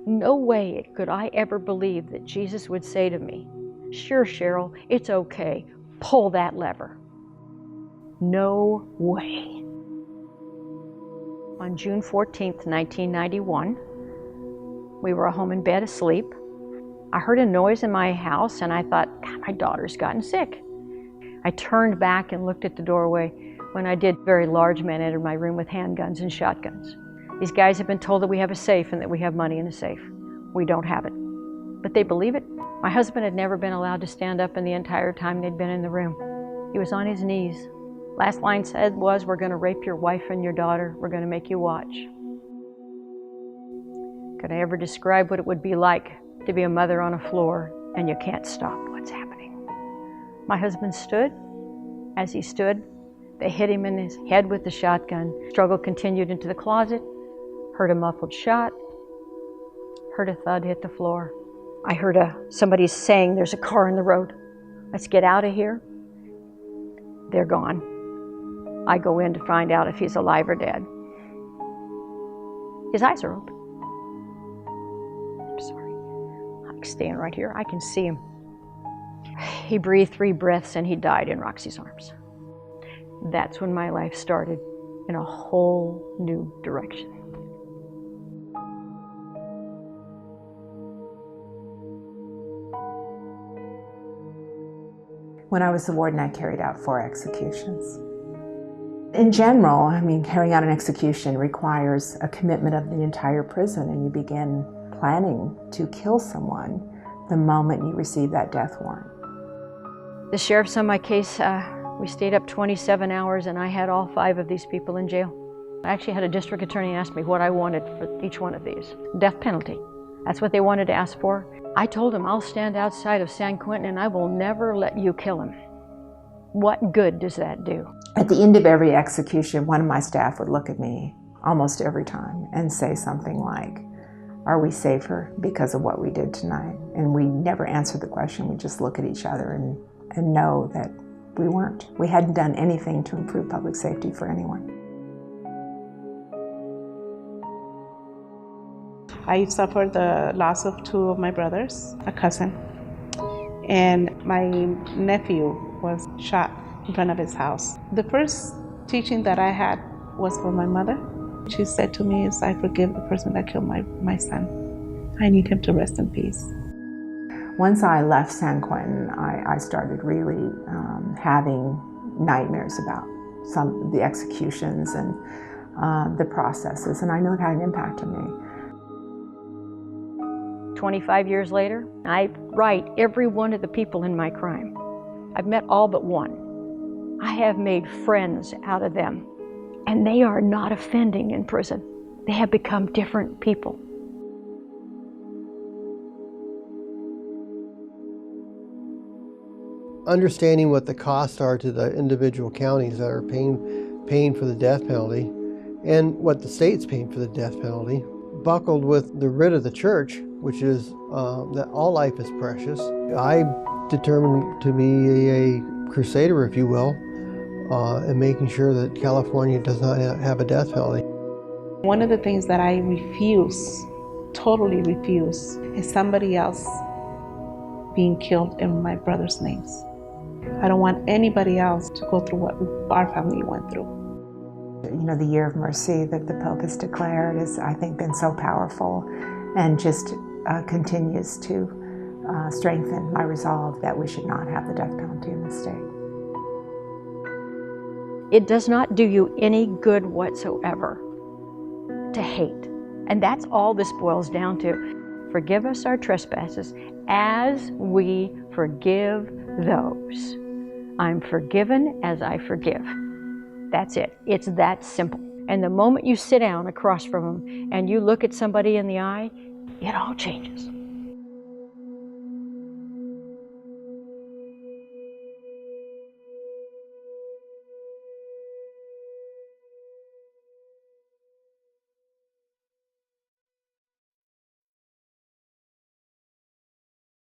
No way could I ever believe that Jesus would say to me, "Sure, Cheryl, it's okay. Pull that lever." No way. On June 14th, 1991, we were home in bed asleep. I heard a noise in my house and I thought, God, my daughter's gotten sick. I turned back and looked at the doorway. When I did, very large men entered my room with handguns and shotguns. These guys have been told that we have a safe and that we have money in the safe. We don't have it. But they believe it. My husband had never been allowed to stand up in the entire time they'd been in the room. He was on his knees. Last line said was, "We're going to rape your wife and your daughter. We're going to make you watch." Could I ever describe what it would be like to be a mother on a floor and you can't stop what's happening? My husband stood. As he stood, they hit him in his head with the shotgun. Struggle continued into the closet. Heard a muffled shot. Heard a thud hit the floor. I heard somebody saying, "There's a car in the road. Let's get out of here." They're gone. I go in to find out if he's alive or dead. His eyes are open. I'm sorry. I'm staying right here. I can see him. He breathed 3 breaths and he died in Roxy's arms. That's when my life started in a whole new direction. When I was the warden, I carried out 4 executions. In general, I mean, carrying out an execution requires a commitment of the entire prison, and you begin planning to kill someone the moment you receive that death warrant. The sheriff's on my case. We stayed up 27 hours and I had all 5 of these people in jail. I actually had a district attorney ask me what I wanted for each one of these. Death penalty. That's what they wanted to ask for. I told him, I'll stand outside of San Quentin and I will never let you kill him. What good does that do? At the end of every execution, one of my staff would look at me almost every time and say something like, "Are we safer because of what we did tonight?" And we never answered the question. We just look at each other and know that we weren't. We hadn't done anything to improve public safety for anyone. I suffered the loss of 2 of my brothers, a cousin, and my nephew was shot in front of his house. The first teaching that I had was from my mother. She said to me, "I forgive the person that killed my son. I need him to rest in peace." Once I left San Quentin, I started really having nightmares about some of the executions and the processes, and I know it had an impact on me. 25 years later, I write every one of the people in my crime. I've met all but one. I have made friends out of them, and they are not offending in prison. They have become different people. Understanding what the costs are to the individual counties that are paying for the death penalty and what the state's paying for the death penalty, buckled with the writ of the church, which is that all life is precious, I determined to be a crusader, if you will, in making sure that California does not have a death penalty. One of the things that I refuse, totally refuse, is somebody else being killed in my brother's names. I don't want anybody else to go through what our family went through. You know, the Year of Mercy that the Pope has declared has, I think, been so powerful and just continues to strengthen my resolve that we should not have the death penalty in this state. It does not do you any good whatsoever to hate. And that's all this boils down to. Forgive us our trespasses as we forgive those. I'm forgiven as I forgive. That's it. It's that simple. And the moment you sit down across from them and you look at somebody in the eye, it all changes.